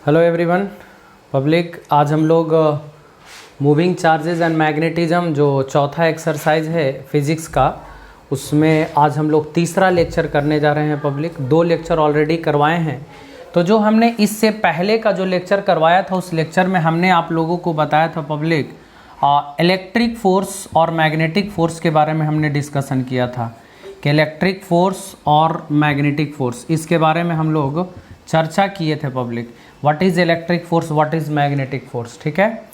Hello everyone public. आज हम लोग मूविंग चार्जेस एंड मैग्नेटिज्म जो चौथा एक्सरसाइज है फिजिक्स का, उसमें आज हम लोग तीसरा लेक्चर करने जा रहे हैं पब्लिक। 2 लेक्चर ऑलरेडी करवाए हैं। तो जो हमने इससे पहले का जो लेक्चर करवाया था उस लेक्चर में हमने आप लोगों को बताया था पब्लिक इलेक्ट्रिक फोर्स और मैग्नेटिक फोर्स के बारे में हमने डिस्कशन किया था कि इलेक्ट्रिक फोर्स और मैग्नेटिक फोर्स, इसके बारे में हम लोग चर्चा किए थे public. What is electric force, what is magnetic force, ठीक है।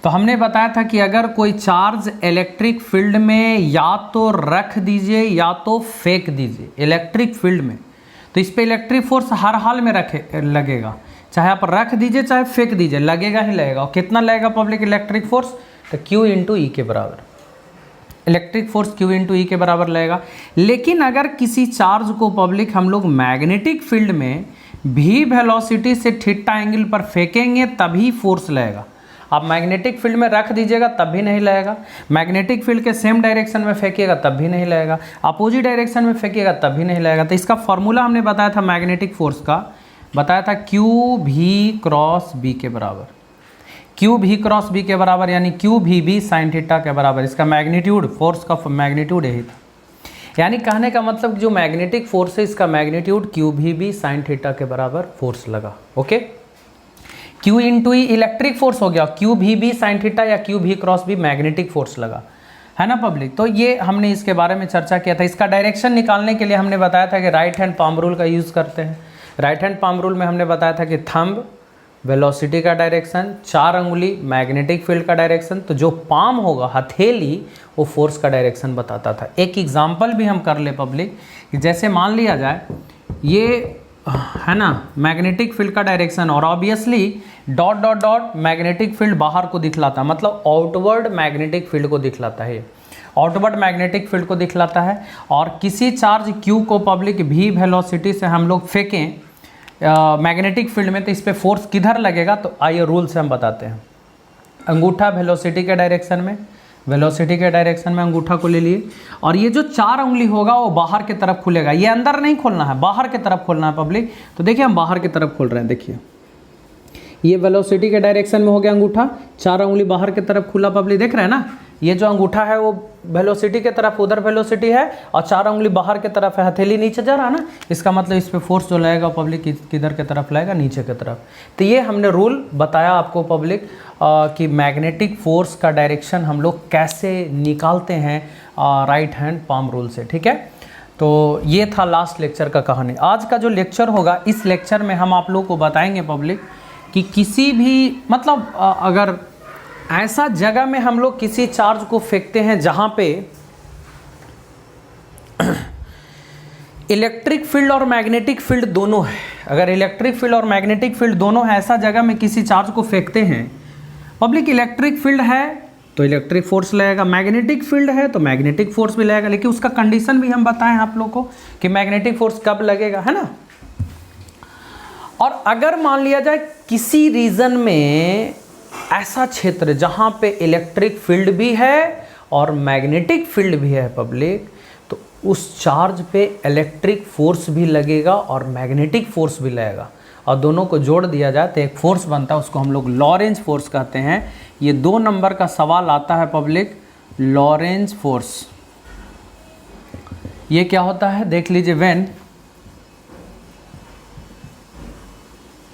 तो हमने बताया था कि अगर कोई चार्ज इलेक्ट्रिक फील्ड में या तो रख दीजिए या तो फेंक दीजिए इलेक्ट्रिक फील्ड में, तो इस पर इलेक्ट्रिक फोर्स हर हाल में लगेगा। चाहे आप रख दीजिए चाहे फेंक दीजिए, लगेगा ही लगेगा। और कितना लगेगा पब्लिक इलेक्ट्रिक फोर्स? तो Q इंटू ई के बराबर इलेक्ट्रिक फोर्स Q इंटू ई के बराबर लगेगा। लेकिन अगर किसी चार्ज को पब्लिक हम लोग मैग्नेटिक फील्ड में भी वेलोसिटी से थीटा एंगल पर फेंकेंगे तभी फोर्स लगेगा। आप मैग्नेटिक फील्ड में रख दीजिएगा तब भी नहीं लगेगा, मैग्नेटिक फील्ड के सेम डायरेक्शन में फेंकिएगा तब भी नहीं लगेगा, अपोजिट डायरेक्शन में फेंकिएगा तब भी नहीं लगेगा। तो इसका फॉर्मूला हमने बताया था मैग्नेटिक फोर्स का, बताया था Q भी क्रॉस B के बराबर, Q भी क्रॉस B के बराबर यानी Q भी B साइन थीटा के बराबर। इसका मैग्नीट्यूड, फोर्स का मैग्नीट्यूड यही था। यानी कहने का मतलब जो मैग्नेटिक फोर्स है इसका मैग्नीट्यूड Q भी B साइन थीटा के बराबर फोर्स लगा। ओके, Q इंटू ई इलेक्ट्रिक फोर्स हो गया, Q भी B साइन थीटा या Q भी क्रॉस B मैग्नेटिक फोर्स लगा, है ना पब्लिक। तो ये हमने इसके बारे में चर्चा किया था। इसका डायरेक्शन निकालने के लिए हमने बताया था कि राइट हैंड पाम रूल का यूज़ करते हैं। राइट हैंड पाम रूल में हमने बताया था कि थंब वेलोसिटी का डायरेक्शन, 4 अंगुली मैग्नेटिक फील्ड का डायरेक्शन, तो जो पाम होगा हथेली वो फोर्स का डायरेक्शन बताता था। एक एग्जांपल भी हम कर ले पब्लिक, जैसे मान लिया जाए ये है ना मैग्नेटिक फील्ड का डायरेक्शन और obviously dot dot dot magnetic field बाहर को दिखलाता, मतलब आउटवर्ड मैग्नेटिक फील्ड को दिखलाता है, आउटवर्ड मैग्नेटिक फील्ड को दिखलाता है। और किसी चार्ज Q को पब्लिक भी वेलोसिटी से हम लोग फेंकें मैग्नेटिक फील्ड में, तो इस पर फोर्स किधर लगेगा? तो आइए रूल से हम बताते हैं। अंगूठा वेलोसिटी के डायरेक्शन में, वेलोसिटी के डायरेक्शन में अंगूठा को ले लिए और ये जो 4 उंगली होगा वो बाहर की तरफ खुलेगा। ये अंदर नहीं खोलना है, बाहर की तरफ खोलना है पब्लिक। तो देखिए हम बाहर की तरफ खोल रहे हैं, देखिए ये वेलोसिटी के डायरेक्शन में हो गया अंगूठा, 4 उंगली बाहर की तरफ खुला पब्लिक, देख रहे हैं ना। ये जो अंगूठा है वो वेलोसिटी की तरफ, उधर वेलोसिटी है और 4 उंगली बाहर की तरफ है, हथेली नीचे जा रहा है ना। इसका मतलब इस पे फोर्स जो लगेगा पब्लिक किधर की तरफ लगेगा? नीचे की तरफ। तो ये हमने रूल बताया आपको पब्लिक कि मैग्नेटिक फोर्स का डायरेक्शन हम लोग कैसे निकालते हैं राइट हैंड पाम रूल से, ठीक है। तो ये था लास्ट लेक्चर का कहानी। आज का जो लेक्चर होगा इस लेक्चर में हम आप लोग को बताएंगे पब्लिक कि किसी भी मतलब अगर ऐसा जगह में हम लोग किसी चार्ज को फेंकते हैं जहां पे इलेक्ट्रिक फील्ड और मैग्नेटिक फील्ड दोनों है, अगर इलेक्ट्रिक फील्ड और मैग्नेटिक फील्ड दोनों है, ऐसा जगह में किसी चार्ज को फेंकते हैं पब्लिक, इलेक्ट्रिक फील्ड है तो इलेक्ट्रिक फोर्स लगेगा, मैग्नेटिक फील्ड है तो मैग्नेटिक फोर्स भी लगेगा। लेकिन उसका कंडीशन भी हम बताएं आप लोग को कि मैग्नेटिक फोर्स कब लगेगा, है ना। और अगर मान लिया जाए किसी रीजन में ऐसा क्षेत्र जहां पे इलेक्ट्रिक फील्ड भी है और मैग्नेटिक फील्ड भी है पब्लिक, तो उस चार्ज पे इलेक्ट्रिक फोर्स भी लगेगा और मैग्नेटिक फोर्स भी लगेगा और दोनों को जोड़ दिया जाए तो एक फोर्स बनता है, उसको हम लोग लॉरेंज फोर्स कहते हैं। ये 2 नंबर का सवाल आता है पब्लिक, लॉरेंज फोर्स। ये क्या होता है देख लीजिए, when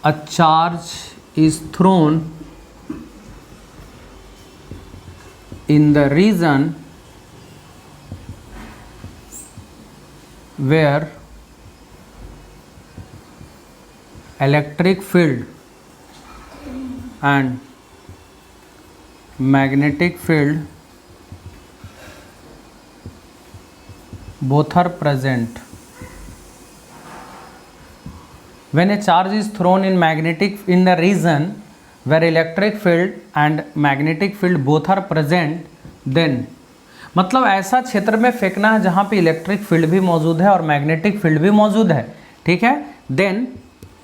a charge is thrown in the region where electric field and magnetic field both are present. When a charge is thrown in the region where electric field and magnetic field both are present, then मतलब ऐसा क्षेत्र में फेंकना है जहाँ पे electric field भी मौजूद है और मैग्नेटिक फील्ड भी मौजूद है, ठीक है। Then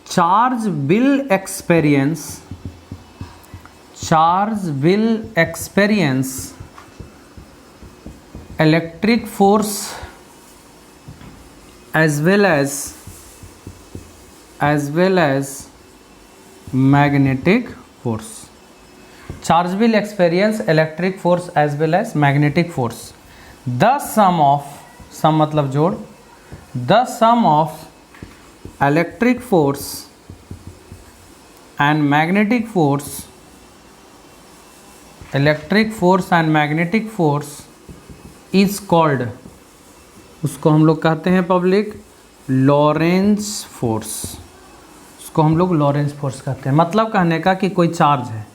charge will experience electric force as well as magnetic force. Charge will experience electric force as well as magnetic force. The sum of, sum मतलब जोड़, the sum of electric force and magnetic force, electric force and magnetic force is called, उसको हम लोग कहते हैं public Lorentz force. उसको हम लोग लॉरेंज फोर्स कहते हैं। मतलब कहने का कि कोई चार्ज है,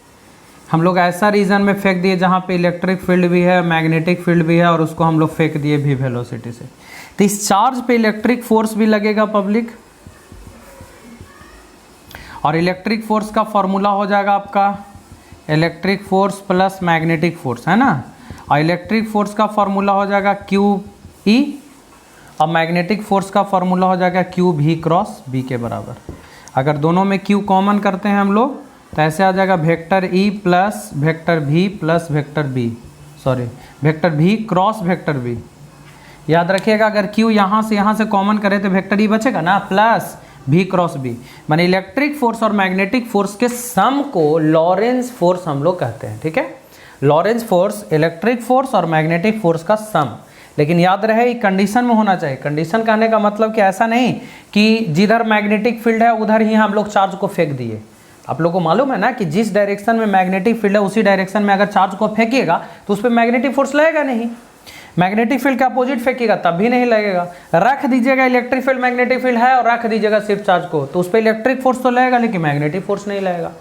हम लोग ऐसा रीजन में फेंक दिए जहाँ पे इलेक्ट्रिक फील्ड भी है, मैग्नेटिक फील्ड भी है, और उसको हम लोग फेंक दिए भी वेलोसिटी से, तो इस चार्ज पे इलेक्ट्रिक फोर्स भी लगेगा पब्लिक। और इलेक्ट्रिक फोर्स का फॉर्मूला हो जाएगा आपका electric force plus magnetic force, है ना। और इलेक्ट्रिक फोर्स का फॉर्मूला हो जाएगा क्यू ई, और मैग्नेटिक फोर्स का फॉर्मूला हो जाएगा क्यू भी क्रॉस बी के बराबर। अगर दोनों में क्यू कॉमन करते हैं हम लोग तो ऐसे आ जाएगा vector E plus vector B plus vector B, sorry vector B cross vector B. याद रखिएगा अगर क्यू यहाँ से कॉमन करें तो वेक्टर ई बचेगा ना, प्लस भी क्रॉस बी। माने इलेक्ट्रिक फोर्स और मैग्नेटिक फोर्स के सम को लॉरेंज फोर्स हम लोग कहते हैं, ठीक है। लॉरेंज फोर्स इलेक्ट्रिक फोर्स और मैग्नेटिक फोर्स का सम। लेकिन याद रहे कंडीशन में होना चाहिए। कंडीशन कहने का मतलब कि ऐसा नहीं कि जिधर मैग्नेटिक फील्ड है उधर ही हम लोग चार्ज को फेंक दिए। आप लोग को मालूम है ना कि जिस डायरेक्शन में मैग्नेटिक फील्ड है उसी डायरेक्शन में अगर चार्ज को फेंकिएगा तो उस पर मैग्नेटिक फोर्स लगेगा नहीं। मैग्नेटिक फील्ड के अपोजिट फेंकिएगा तब भी नहीं लगेगा। रख दीजिएगा इलेक्ट्रिक फील्ड मैग्नेटिक फील्ड है और रख दीजिएगा सिर्फ चार्ज को, तो उस पर इलेक्ट्रिक फोर्स तो लगेगा लेकिन मैग्नेटिक फोर्स नहीं लगेगा।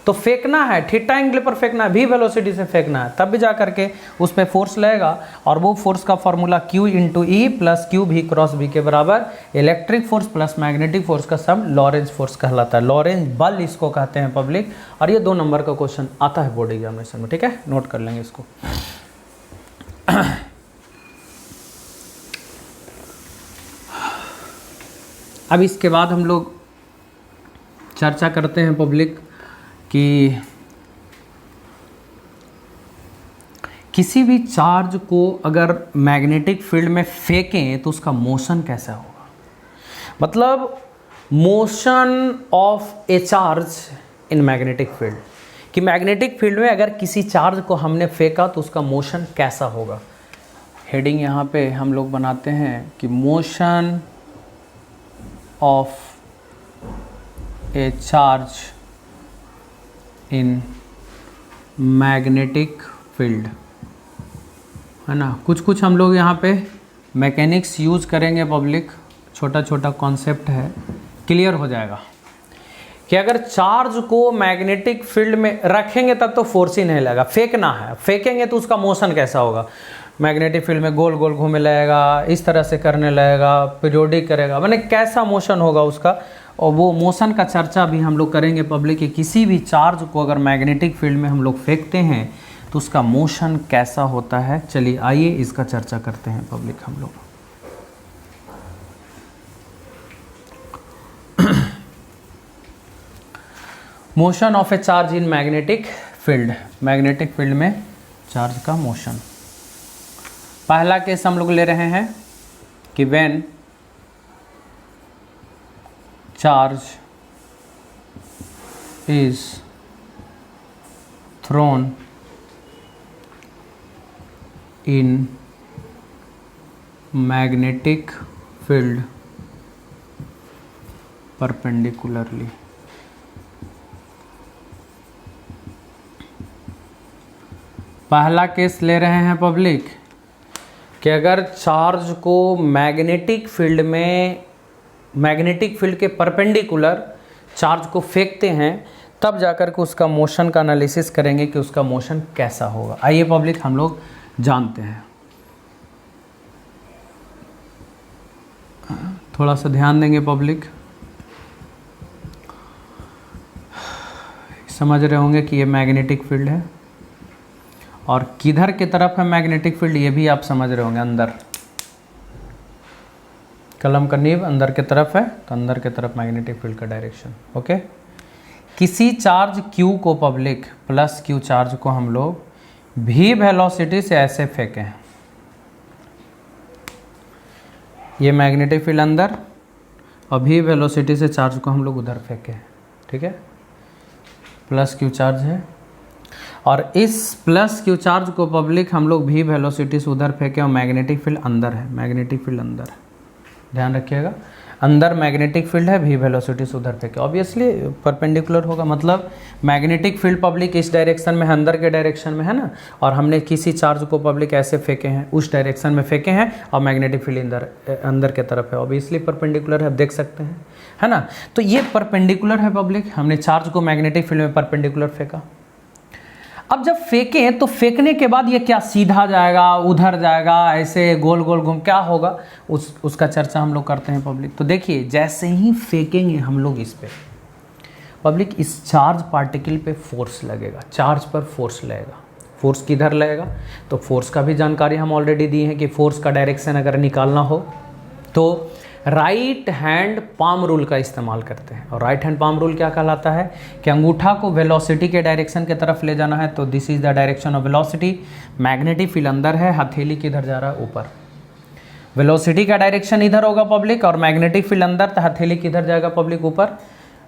तो फेंकना है, थीटा एंगल पर फेंकना है, भी वेलोसिटी से फेंकना है, तब भी जा करके उस पर फोर्स लगेगा। और वो फोर्स का formula Q into E plus Q भी क्रॉस बी के बराबर electric force plus magnetic force का सम लॉरेंज फोर्स कहलाता है। लॉरेंज बल इसको कहते हैं पब्लिक। और ये 2 नंबर का क्वेश्चन आता है बोर्ड एग्जामिनेशन में, ठीक है, नोट कर लेंगे इसको। अब इसके बाद हम लोग चर्चा करते हैं पब्लिक कि किसी भी चार्ज को अगर मैग्नेटिक फील्ड में फेंकें तो उसका मोशन कैसा होगा। मतलब motion of A charge in magnetic field, कि मैग्नेटिक फील्ड में अगर किसी चार्ज को हमने फेंका तो उसका मोशन कैसा होगा। हेडिंग यहाँ पे हम लोग बनाते हैं कि motion of A charge in magnetic field, है ना। कुछ कुछ हम लोग यहाँ पे मैकेनिक्स यूज़ करेंगे पब्लिक, छोटा छोटा कॉन्सेप्ट है, क्लियर हो जाएगा कि अगर चार्ज को मैग्नेटिक फील्ड में रखेंगे तब तो फोर्स ही नहीं लगेगा, फेंकना है, फेंकेंगे तो उसका मोशन कैसा होगा। मैग्नेटिक फील्ड में गोल गोल घूमने लगेगा, इस तरह से करने लगेगा, पीरियोडिक करेगा, माने कैसा मोशन होगा उसका। और वो मोशन का चर्चा भी हम लोग करेंगे पब्लिक कि किसी भी चार्ज को अगर मैग्नेटिक फील्ड में हम लोग फेंकते हैं तो उसका मोशन कैसा होता है। चलिए आइए इसका चर्चा करते हैं पब्लिक हम लोग। Motion of A charge in magnetic field, magnetic field में चार्ज का मोशन। पहला केस हम लोग ले रहे हैं कि when charge is thrown in magnetic field perpendicularly. पहला केस ले रहे हैं पब्लिक कि अगर चार्ज को मैग्नेटिक फील्ड में, मैग्नेटिक फील्ड के परपेंडिकुलर चार्ज को फेंकते हैं तब जाकर के उसका मोशन का एनालिसिस करेंगे कि उसका मोशन कैसा होगा। आइए पब्लिक हम लोग जानते हैं। थोड़ा सा ध्यान देंगे पब्लिक, समझ रहे होंगे कि ये मैग्नेटिक फील्ड है और किधर की तरफ है मैग्नेटिक फील्ड ये भी आप समझ रहे होंगे। अंदर कलम का नीब अंदर की तरफ है तो अंदर की तरफ मैग्नेटिक फील्ड का डायरेक्शन। ओके, किसी चार्ज Q को पब्लिक प्लस Q चार्ज को हम लोग भी वेलोसिटी से ऐसे फेंके हैं, ये मैग्नेटिक फील्ड अंदर और भी वेलोसिटी से चार्ज को हम लोग उधर फेंके हैं, ठीक है। प्लस क्यू चार्ज है, और इस प्लस क्यू चार्ज को पब्लिक हम लोग भी वेलोसिटी से उधर फेंके और मैग्नेटिक फील्ड अंदर है, मैग्नेटिक फील्ड अंदर है, ध्यान रखिएगा, अंदर मैग्नेटिक फील्ड है, भी वेलोसिटी से उधर फेंके, ऑब्वियसली परपेंडिकुलर होगा, मतलब मैग्नेटिक फील्ड पब्लिक इस डायरेक्शन में है, अंदर के डायरेक्शन में है ना, और हमने किसी चार्ज को पब्लिक ऐसे फेंके हैं, उस डायरेक्शन में फेंके हैं, और मैग्नेटिक फील्ड अंदर के तरफ है, ऑब्वियसली परपेंडिकुलर है, आप देख सकते हैं, है ना। तो ये परपेंडिकुलर है पब्लिक, हमने चार्ज को मैग्नेटिक फील्ड में परपेंडिकुलर फेंका। अब जब फेंकें तो फेंकने के बाद ये क्या सीधा जाएगा, उधर जाएगा, ऐसे गोल गोल घूम, क्या होगा उसका चर्चा हम लोग करते हैं पब्लिक। तो देखिए जैसे ही फेंकेंगे हम लोग इस पे पब्लिक, इस चार्ज पार्टिकल पे फोर्स लगेगा, चार्ज पर फोर्स लगेगा, फोर्स किधर लगेगा, तो फोर्स का भी जानकारी हम ऑलरेडी दी है कि फोर्स का डायरेक्शन अगर निकालना हो तो राइट हैंड पाम रूल का इस्तेमाल करते हैं। और राइट हैंड पाम रूल क्या कहलाता है कि अंगूठा को वेलोसिटी के डायरेक्शन की तरफ ले जाना है, तो this is the direction of velocity, magnetic field अंदर है, हथेली किधर जा रहा है, ऊपर, वेलोसिटी का डायरेक्शन इधर होगा पब्लिक, और मैग्नेटिक फील्ड अंदर, तो हथेली किधर जाएगा पब्लिक, ऊपर,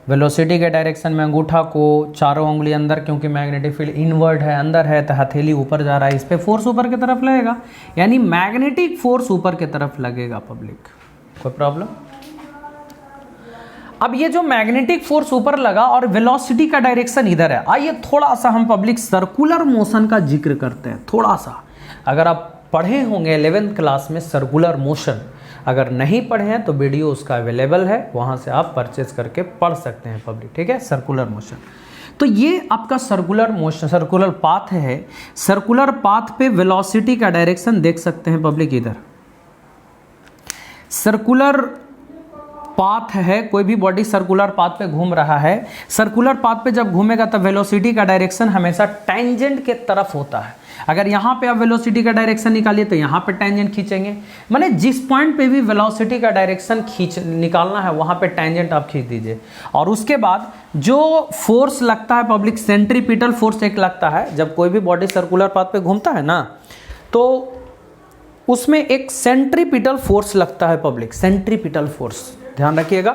वेलोसिटी के डायरेक्शन में अंगूठा को चारों उंगली अंदर, क्योंकि मैग्नेटिक फील्ड इनवर्ड है, अंदर है, तो हथेली ऊपर जा रहा है, इस पर फोर्स ऊपर की तरफ लगेगा, यानी मैग्नेटिक फोर्स ऊपर की तरफ लगेगा पब्लिक। कोई प्रॉब्लम? अब ये जो मैग्नेटिक फोर्स ऊपर लगा और वेलोसिटी का डायरेक्शन इधर है, आइए थोड़ा सा हम पब्लिक सर्कुलर मोशन का जिक्र करते हैं, थोड़ा सा। अगर आप पढ़े होंगे 11th क्लास में सर्कुलर मोशन, अगर नहीं पढ़े हैं तो वीडियो उसका अवेलेबल है, वहां से आप परचेज करके पढ़ सकते हैं पब्लिक, ठीक है। सर्कुलर मोशन, तो ये आपका सर्कुलर मोशन, सर्कुलर पाथ है, सर्कुलर पाथ पे वेलोसिटी का डायरेक्शन देख सकते हैं पब्लिक, इधर सर्कुलर पाथ है, कोई भी बॉडी सर्कुलर पाथ पे घूम रहा है, सर्कुलर पाथ पे जब घूमेगा तब वेलोसिटी का डायरेक्शन हमेशा टेंजेंट के तरफ होता है। अगर यहाँ पे आप वेलोसिटी का डायरेक्शन निकालिए तो यहाँ पे टेंजेंट खींचेंगे, माने जिस पॉइंट पे भी वेलोसिटी का डायरेक्शन निकालना है वहाँ पे टेंजेंट आप खींच दीजिए। और उसके बाद जो फोर्स लगता है पब्लिक, सेंट्रीपिटल फोर्स एक लगता है, जब कोई भी बॉडी सर्कुलर पाथ पे घूमता है ना, तो उसमें एक सेंट्रीपिटल फोर्स लगता है पब्लिक, सेंट्रीपिटल फोर्स, ध्यान रखिएगा।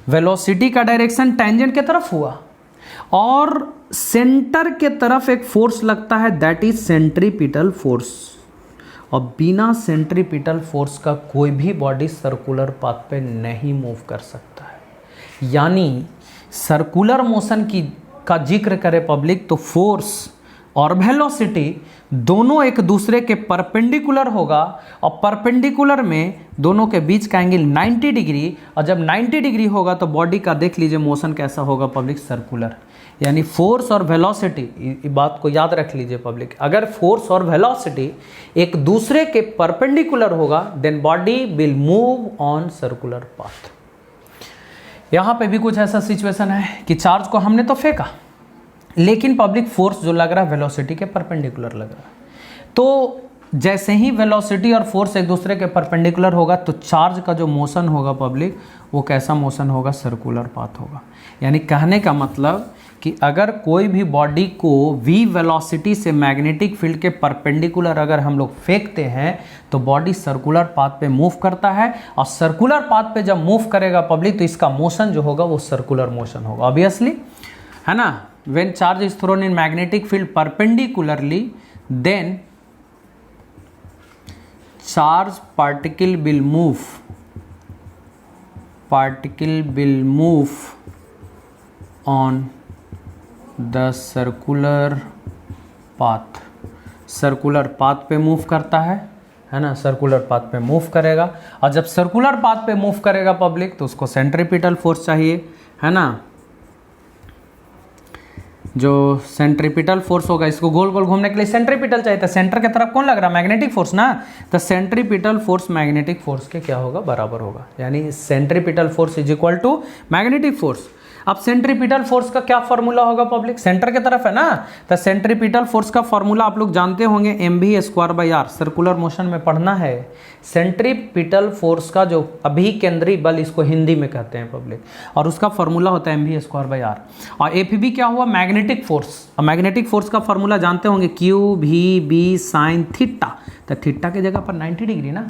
वेलोसिटी का डायरेक्शन टेंजेंट की तरफ हुआ और सेंटर के तरफ एक फोर्स लगता है, दैट इज सेंट्रीपिटल फोर्स। और बिना सेंट्रीपिटल फोर्स का कोई भी बॉडी सर्कुलर पाथ पे नहीं मूव कर सकता है। यानी सर्कुलर मोशन का जिक्र करें पब्लिक तो फोर्स और वेलोसिटी दोनों एक दूसरे के परपेंडिकुलर होगा, और परपेंडिकुलर में दोनों के बीच का एंगल 90 डिग्री, और जब 90 डिग्री होगा तो बॉडी का देख लीजिए मोशन कैसा होगा पब्लिक, सर्कुलर। यानी फोर्स और वेलोसिटी, इस बात को याद रख लीजिए पब्लिक, अगर फोर्स और वेलोसिटी एक दूसरे के परपेंडिकुलर होगा then body will move on circular path. यहाँ पे भी कुछ ऐसा सिचुएशन है कि चार्ज को हमने तो फेंका, लेकिन पब्लिक फोर्स जो लग रहा है वेलोसिटी के परपेंडिकुलर लग रहा है। तो जैसे ही वेलोसिटी और फोर्स एक दूसरे के परपेंडिकुलर होगा तो चार्ज का जो मोशन होगा पब्लिक, वो कैसा मोशन होगा, सर्कुलर पाथ होगा। यानी कहने का मतलब कि अगर कोई भी बॉडी को v वेलोसिटी से मैग्नेटिक फील्ड के परपेंडिकुलर अगर हम लोग फेंकते हैं तो बॉडी सर्कुलर पाथ पे मूव करता है, और सर्कुलर पाथ पे जब मूव करेगा पब्लिक तो इसका मोशन जो होगा वो सर्कुलर मोशन होगा, ऑब्वियसली, है ना। when charge is thrown in magnetic field perpendicularly then charge particle will move on the circular path, circular path पे मूव करता है ना, सर्कुलर पाथ पे मूव करेगा, और जब सर्कुलर पाथ पे मूव करेगा पब्लिक तो उसको सेंट्रीपिटल फोर्स चाहिए, है ना। जो सेंट्रीपिटल फोर्स होगा, इसको गोल गोल घूमने के लिए सेंट्रीपिटल चाहिए, तो सेंटर की तरफ कौन लग रहा है, मैग्नेटिक फोर्स ना, तो सेंट्रीपिटल फोर्स मैग्नेटिक फोर्स के क्या होगा, बराबर होगा। यानी centripetal force is equal to magnetic force. अब सेंट्रीपिटल फोर्स का क्या फॉर्मूला होगा पब्लिक, सेंटर की तरफ है ना, तो सेंट्रीपिटल फोर्स का फॉर्मूला आप लोग जानते होंगे, mv²/r, सर्कुलर मोशन में पढ़ना है। सेंट्रीपिटल फोर्स का जो अभिकेंद्री बल, इसको हिंदी में कहते हैं पब्लिक, और उसका फॉर्मूला होता है mv²/r। और एफबी क्या हुआ, मैग्नेटिक फोर्स, और मैग्नेटिक फोर्स का फॉर्मूला जानते होंगे, QVB sin थीटा, तो थीटा की जगह पर 90 डिग्री ना,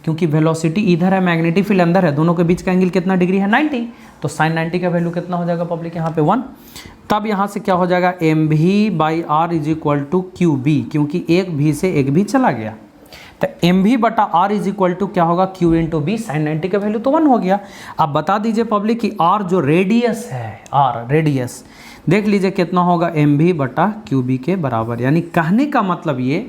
क्योंकि वेलोसिटी इधर है, मैग्नेटिक फील्ड अंदर है, दोनों के बीच का एंगल कितना डिग्री है 90, तो साइन 90 का वैल्यू कितना हो जाएगा पब्लिक यहाँ पे 1। तब यहाँ से क्या हो जाएगा mv/r is equal to Q B, क्योंकि एक भी से एक भी चला गया, तो mv/r इज इक्वल टू क्या होगा q इंटू बी, साइन 90 का वैल्यू तो 1 हो गया। अब बता दीजिए पब्लिक कि r जो रेडियस है, r रेडियस देख लीजिए कितना होगा mv/qb के बराबर। यानी कहने का मतलब ये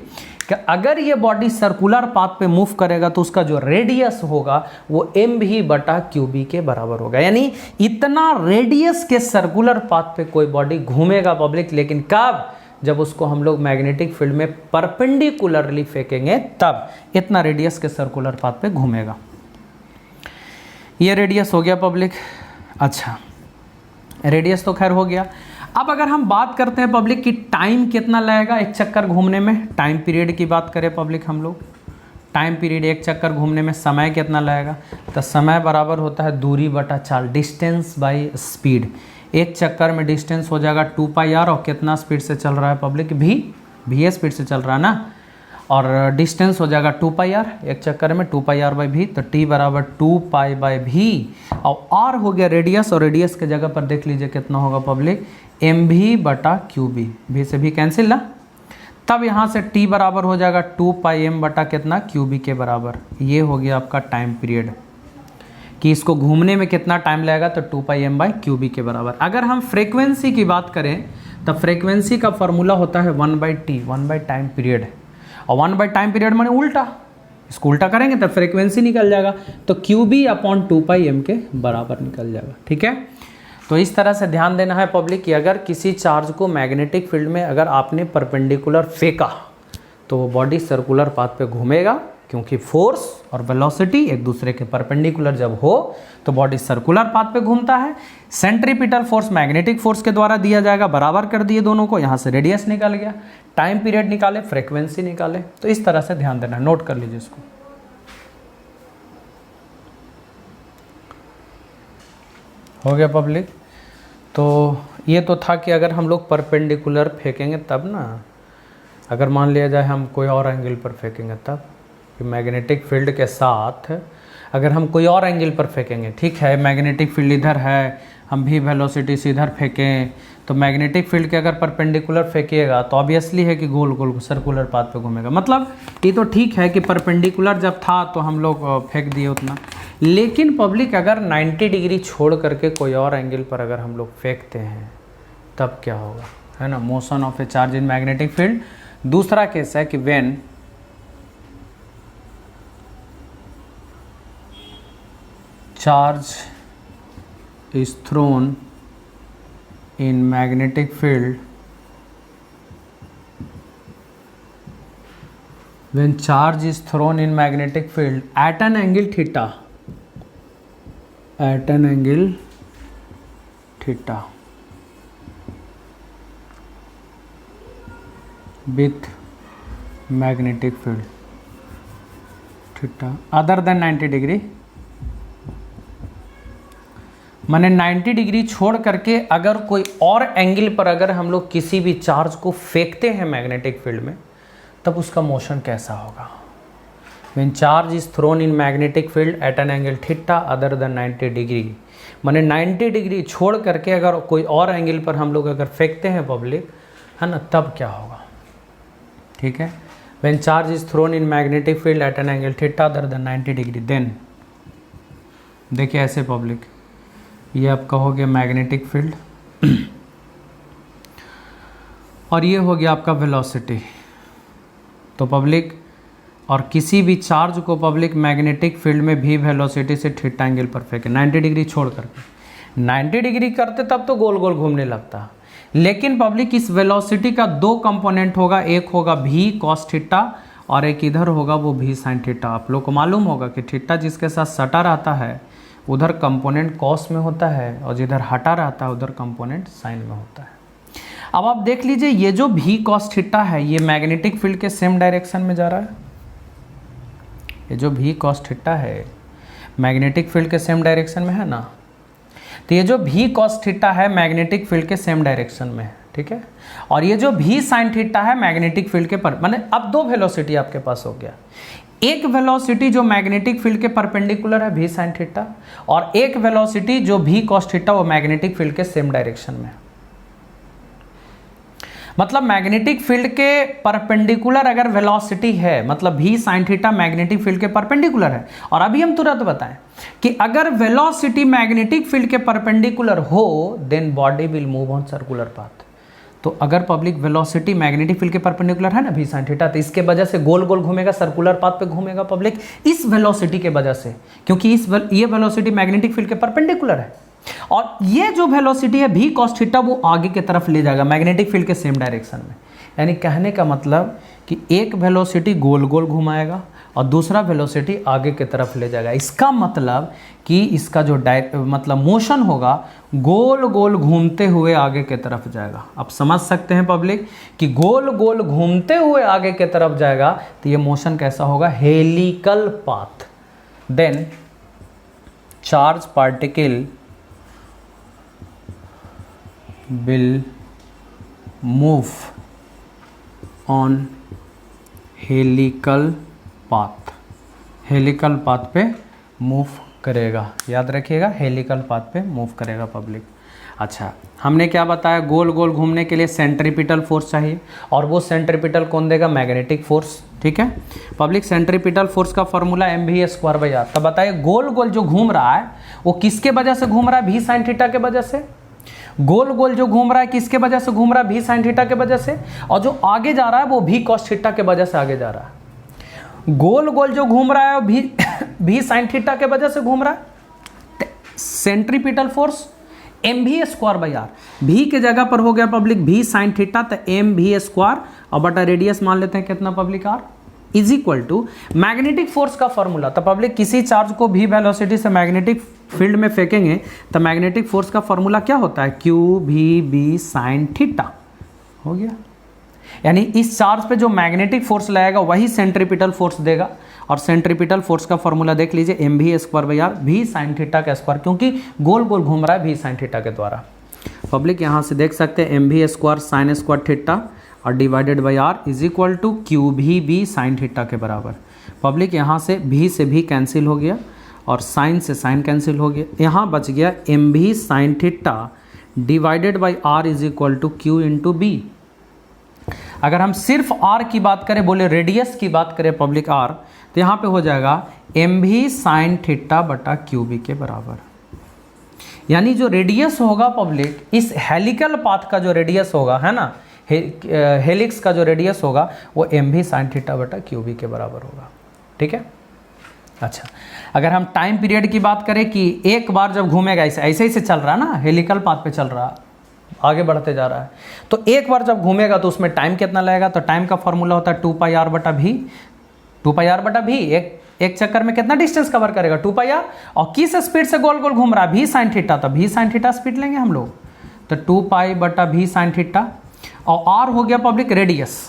कि अगर ये बॉडी सर्कुलर पाथ पे मूव करेगा तो उसका जो रेडियस होगा वो mv/qb के बराबर होगा। यानी इतना रेडियस के सर्कुलर पाथ पे कोई बॉडी घूमेगा पब्लिक, लेकिन कब, जब उसको हम लोग मैग्नेटिक फील्ड में परपेंडिकुलरली फेंकेंगे तब इतना रेडियस के सर्कुलर पाथ पे घूमेगा। ये रेडियस हो गया पब्लिक। अच्छा, रेडियस तो खैर हो गया। अब अगर हम बात करते हैं पब्लिक कि टाइम कितना लगेगा एक चक्कर घूमने में, टाइम पीरियड की बात करें पब्लिक हम लोग, टाइम पीरियड एक चक्कर घूमने में समय कितना लगेगा, तो समय बराबर होता है दूरी बटा चाल, डिस्टेंस बाय स्पीड। एक चक्कर में डिस्टेंस हो जाएगा 2πr, और कितना स्पीड से चल रहा है पब्लिक, भी स्पीड से चल रहा है ना, और डिस्टेंस हो जाएगा 2πr, एक चक्कर में 2πr/v, तो t बराबर 2π/v, और r हो गया रेडियस, और रेडियस के जगह पर देख लीजिए कितना होगा पब्लिक mv/qb, भी से भी कैंसिल ना, तब यहाँ से t बराबर हो जाएगा 2πm बटा कितना qb के बराबर। ये हो गया आपका टाइम पीरियड कि इसको घूमने में कितना टाइम लगेगा, तो 2πm/qb के बराबर। अगर हम फ्रीक्वेंसी की बात करें तो फ्रीक्वेंसी का फॉर्मूला होता है 1/t, 1/टाइम पीरियड, और 1/टाइम पीरियड माने उल्टा, इसको उल्टा करेंगे तो फ्रीक्वेंसी निकल जाएगा, तो qb/2πm के बराबर निकल जाएगा। ठीक है, तो इस तरह से ध्यान देना है पब्लिक कि अगर किसी चार्ज को मैग्नेटिक फील्ड में अगर आपने परपेंडिकुलर फेंका तो वो बॉडी सर्कुलर पाथ पे घूमेगा, क्योंकि फोर्स और वेलोसिटी एक दूसरे के परपेंडिकुलर जब हो तो बॉडी सर्कुलर पाथ पे घूमता है। सेंट्रीपिटल फोर्स मैग्नेटिक फोर्स के द्वारा दिया जाएगा, बराबर कर दिए दोनों को, यहाँ से रेडियस निकल गया, टाइम पीरियड निकाले, फ्रीक्वेंसी निकाले। तो इस तरह से ध्यान देना, नोट कर लीजिए इसको। हो गया पब्लिक। तो ये तो था कि अगर हम लोग परपेंडिकुलर फेंकेंगे तब ना, अगर मान लिया जाए हम कोई और एंगल पर फेंकेंगे तब, कि मैग्नेटिक फील्ड के साथ अगर हम कोई और एंगल पर फेंकेंगे, ठीक है, मैग्नेटिक फील्ड इधर है, हम भी वेलोसिटी से इधर फेंकें, तो मैग्नेटिक फील्ड के अगर परपेंडिकुलर फेंकिएगा तो ऑब्वियसली है कि गोल गोल सर्कुलर पाथ पे घूमेगा। मतलब ये तो ठीक है कि परपेंडिकुलर जब था तो हम लोग फेंक दिए उतना, लेकिन पब्लिक अगर 90 डिग्री छोड़ करके कोई और एंगल पर अगर हम लोग फेंकते हैं तब क्या होगा, है ना, motion of A charge in magnetic field. दूसरा केस है कि when charge is thrown in magnetic field, when charge is thrown in magnetic field at an angle theta, at an angle theta with magnetic field theta other than 90 degree, माने 90 degree छोड़ करके अगर कोई और angle पर अगर हम लोग किसी भी चार्ज को फेंकते हैं मैग्नेटिक फील्ड में तब उसका मोशन कैसा होगा। When charge is thrown in magnetic field at an angle theta other than 90 degree, माने 90 डिग्री छोड़ करके अगर कोई और एंगल पर हम लोग अगर फेंकते हैं पब्लिक, है ना, तब क्या होगा। ठीक है, when charge is thrown in magnetic field at an angle theta other than 90 degree, then देखिए ऐसे पब्लिक, ये आपका हो गया मैग्नेटिक फील्ड और ये हो गया आपका वेलोसिटी। तो पब्लिक और किसी भी चार्ज को पब्लिक मैग्नेटिक फील्ड में भी वेलोसिटी से थीटा एंगल पर फेंके 90 डिग्री छोड़ करके, 90 डिग्री करते तब तो गोल गोल घूमने लगता, लेकिन पब्लिक इस वेलोसिटी का दो कंपोनेंट होगा, एक होगा भी कॉस थीटा और एक इधर होगा वो भी साइन थीटा। आप लोग को मालूम होगा कि थीटा जिसके साथ सटा रहता है उधर कंपोनेंट कॉस में होता है और जिधर हटा रहता है उधर कंपोनेंट साइन में होता है। अब आप देख लीजिए ये जो भी कॉस थीटा है ये मैग्नेटिक फील्ड के सेम डायरेक्शन में जा रहा है, ये जो भी कॉस थीटा है मैग्नेटिक फील्ड के सेम डायरेक्शन में है ना, तो ये जो भी कॉस थीटा है मैग्नेटिक फील्ड के सेम डायरेक्शन में है, ठीक है, और ये जो भी साइन थीटा है मैग्नेटिक फील्ड के पर, माने अब दो वेलोसिटी आपके पास हो गया, एक वेलोसिटी जो मैग्नेटिक फील्ड के परपेंडिकुलर है v sin थीटा, और एक वेलोसिटी जो v cos थीटा वो मैग्नेटिक फील्ड के सेम डायरेक्शन में। मतलब मैग्नेटिक फील्ड के परपेंडिकुलर अगर वेलोसिटी है, मतलब v sin theta magnetic field के परपेंडिकुलर है। और अभी हम तुरंत बताएं कि अगर वेलोसिटी मैग्नेटिक फील्ड के परपेंडिकुलर हो then body will move on circular path. तो अगर पब्लिक वेलोसिटी मैग्नेटिक फील्ड के परपेंडिकुलर है ना v sin थीटा, तो इसके वजह से गोल गोल घूमेगा, सर्कुलर पाथ पे घूमेगा पब्लिक, इस वेलोसिटी के वजह से, क्योंकि ये वेलोसिटी मैग्नेटिक फील्ड के परपेंडिकुलर है। और ये जो वेलोसिटी है v cos थीटा वो आगे की तरफ ले जाएगा मैग्नेटिक फील्ड के सेम डायरेक्शन में। यानी कहने का मतलब कि एक वेलोसिटी गोल गोल घुमाएगा और दूसरा वेलोसिटी आगे की तरफ ले जाएगा। इसका मतलब कि इसका जो मतलब मोशन होगा गोल गोल घूमते हुए आगे की तरफ जाएगा। आप समझ सकते हैं पब्लिक कि गोल गोल घूमते हुए आगे की तरफ जाएगा तो ये मोशन कैसा होगा, helical path. Then charge particle will move on helical path, helical path पे मूव करेगा। याद रखिएगा, हेलिकल पाथ पे मूव करेगा पब्लिक। अच्छा, हमने क्या बताया, गोल गोल घूमने के लिए सेंट्रीपिटल फोर्स चाहिए, और वो सेंट्रीपिटल कौन देगा, मैग्नेटिक फोर्स। ठीक है पब्लिक, सेंट्रीपिटल फोर्स का फॉर्मूला mv²/r। तब बताइए गोल गोल जो घूम रहा है वो किसके वजह से घूम रहा है, v sin थीटा के वजह से। गोल गोल जो घूम रहा है किसके वजह से घूम रहा है, v sin थीटा के वजह से। और जो आगे जा रहा है वो v cos थीटा के वजह से आगे जा रहा है। गोल गोल जो घूम रहा है वो v sin थीटा के वजह से घूम रहा है। सेंट्रीपिटल फोर्स mv²/r, v के जगह पर हो गया पब्लिक v sin थीटा, तो mv² और बटा रेडियस मान लेते हैं कितना public, r is equal to magnetic force का फॉर्मूला। तो पब्लिक किसी चार्ज को v वेलोसिटी से मैग्नेटिक फील्ड में फेंकेंगे तो मैग्नेटिक फोर्स का फॉर्मूला क्या होता है, QVB sin थीटा हो गया। यानी इस चार्ज पे जो मैग्नेटिक फोर्स लगेगा वही सेंट्रीपिटल फोर्स देगा, और सेंट्रीपिटल फोर्स का फॉर्मूला देख लीजिए mv²/r, v sin थीटा का स्क्वायर, क्योंकि गोल गोल घूम रहा है v sin थीटा के द्वारा। पब्लिक यहाँ से देख सकते हैं mv² sin² थीटा और divided by r is equal to QVB sin theta के बराबर। पब्लिक यहाँ से v से v कैंसिल हो गया और साइन से साइन कैंसिल हो गया, यहाँ बच गया mv sin theta divided by r is equal to q into B. अगर हम सिर्फ r की बात करें, बोले रेडियस की बात करें पब्लिक r, तो यहाँ पे हो जाएगा mv sin थीटा बटा QB के बराबर। यानी जो रेडियस होगा पब्लिक, इस हेलिकल पाथ का जो रेडियस होगा है ना, हेलिक्स का जो रेडियस होगा वो mv sin थीटा बटा QB के बराबर होगा। ठीक है। अच्छा, अगर हम टाइम पीरियड की बात करें कि एक बार जब घूमेगा, ऐसे ही से चल रहा है ना, हेलिकल पाथ पे चल रहा है, आगे बढ़ते जा रहा है, तो एक बार जब घूमेगा तो उसमें टाइम कितना लगेगा, तो टाइम का फॉर्मूला होता है 2πr/v। 2πr/v एक चक्कर में कितना डिस्टेंस कवर करेगा, 2πr, और किस स्पीड से गोल गोल घूम रहा है, v sin थीटा, तो v sin थीटा स्पीड लेंगे हम लोग, तो 2π/v sin थीटा, और r हो गया पब्लिक रेडियस।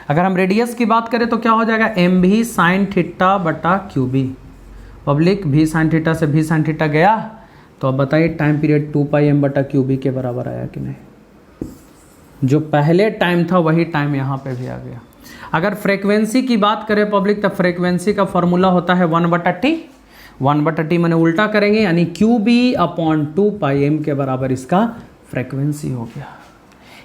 अगर हम रेडियस की बात करें तो क्या हो जाएगा, mv sin थीटा बटा QB। Public v sin theta से v sin थीटा गया, तो अब बताइए टाइम पीरियड 2πm/QB के बराबर आया कि नहीं। जो पहले टाइम था वही टाइम यहाँ पे भी आ गया। अगर फ्रीक्वेंसी की बात करें पब्लिक, तो फ्रीक्वेंसी का फॉर्मूला होता है 1/t। 1/t मैंने उल्टा करेंगे, यानी QB/2πm के बराबर इसका फ्रीक्वेंसी हो गया।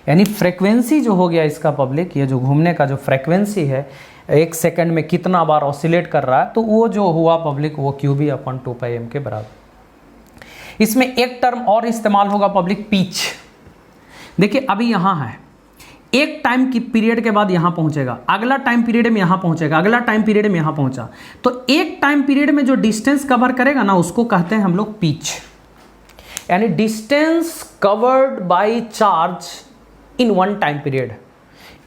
यानी फ्रीक्वेंसी जो हो गया इसका पब्लिक, ये जो घूमने का जो फ्रीक्वेंसी है, एक सेकंड में कितना बार ऑसिलेट कर रहा है, तो वो जो हुआ पब्लिक वो QB/2πm के बराबर। इसमें एक टर्म और इस्तेमाल होगा पब्लिक, पिच। देखिए अभी यहाँ है, एक टाइम की पीरियड के बाद यहाँ पहुँचेगा, अगला टाइम पीरियड में यहाँ पहुँचेगा, अगला टाइम पीरियड में यहाँ पहुँचा, तो एक टाइम पीरियड में जो डिस्टेंस कवर करेगा ना उसको कहते हैं हम लोग पिच। यानी distance covered by charge in one time period.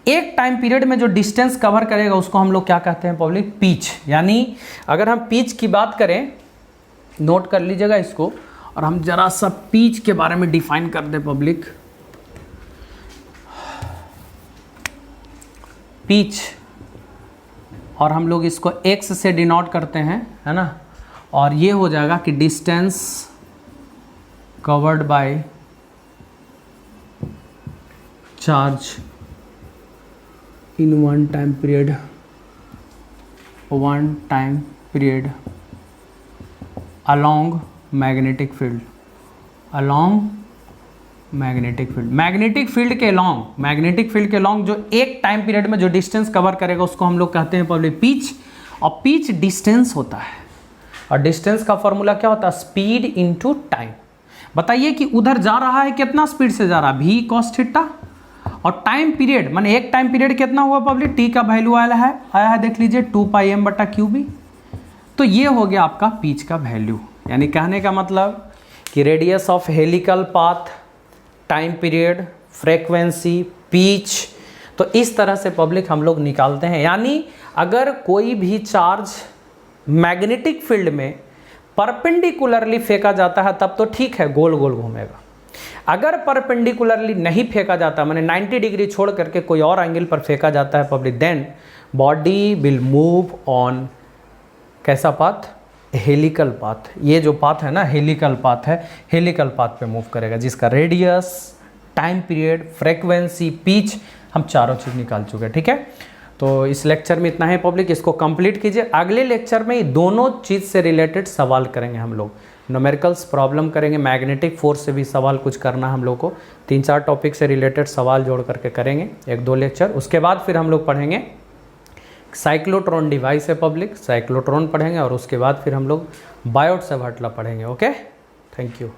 एक टाइम पीरियड में जो डिस्टेंस कवर करेगा उसको हम लोग क्या कहते हैं पब्लिक, पिच। यानी अगर हम पिच की बात करें, नोट कर लीजिएगा इसको, और हम जरा सा पिच के बारे में डिफाइन कर दें पब्लिक। पिच, और हम लोग इसको x से डिनोट करते हैं, है ना, और ये हो जाएगा कि distance covered by charge in one time period 1 time period along magnetic field, along magnetic field, magnetic field के लॉन्ग, मैग्नेटिक फील्ड के लॉन्ग जो एक टाइम पीरियड में जो डिस्टेंस कवर करेगा उसको हम लोग कहते हैं पब्लिक पिच, और पिच डिस्टेंस होता है, और डिस्टेंस का फॉर्मूला क्या होता है, स्पीड इनटू टाइम। बताइए कि उधर जा रहा है कितना स्पीड से जा रहा है, v cos थीटा, और टाइम पीरियड माने एक टाइम पीरियड कितना हुआ पब्लिक, t का वैल्यू आया है देख लीजिए 2πm/qb। तो ये हो गया आपका पिच का वैल्यू, यानी कहने का मतलब कि radius of helical path, time period, frequency, pitch, तो इस तरह से पब्लिक हम लोग निकालते हैं। यानी अगर कोई भी चार्ज मैग्नेटिक फील्ड में परपेंडिकुलरली फेंका जाता है तब तो ठीक है, गोल गोल घूमेगा। अगर परपेंडिकुलरली नहीं फेंका जाता, माने 90 डिग्री छोड़ करके कोई और एंगल पर फेंका जाता है public, then body will move on कैसा पाथ, हेलिकल पाथ। ये जो पाथ है ना हेलिकल पाथ है, हेलिकल पाथ पे मूव करेगा, जिसका radius, time period, frequency, pitch हम चारों चीज़ निकाल चुके हैं। ठीक है, तो इस लेक्चर में इतना है पब्लिक, इसको कंप्लीट कीजिए। अगले लेक्चर में दोनों चीज़ से रिलेटेड सवाल करेंगे हम लोग, न्यूमेरिकल्स प्रॉब्लम करेंगे, मैग्नेटिक फोर्स से भी सवाल कुछ करना हम लोग को, 3-4 टॉपिक से रिलेटेड सवाल जोड़ करके करेंगे 1-2 लेक्चर। उसके बाद फिर हम लोग पढ़ेंगे साइक्लोट्रॉन डिवाइस है पब्लिक, साइक्लोट्रॉन पढ़ेंगे, और उसके बाद फिर हम लोग बायोट सावर्ट लॉ पढ़ेंगे। Okay, thank you.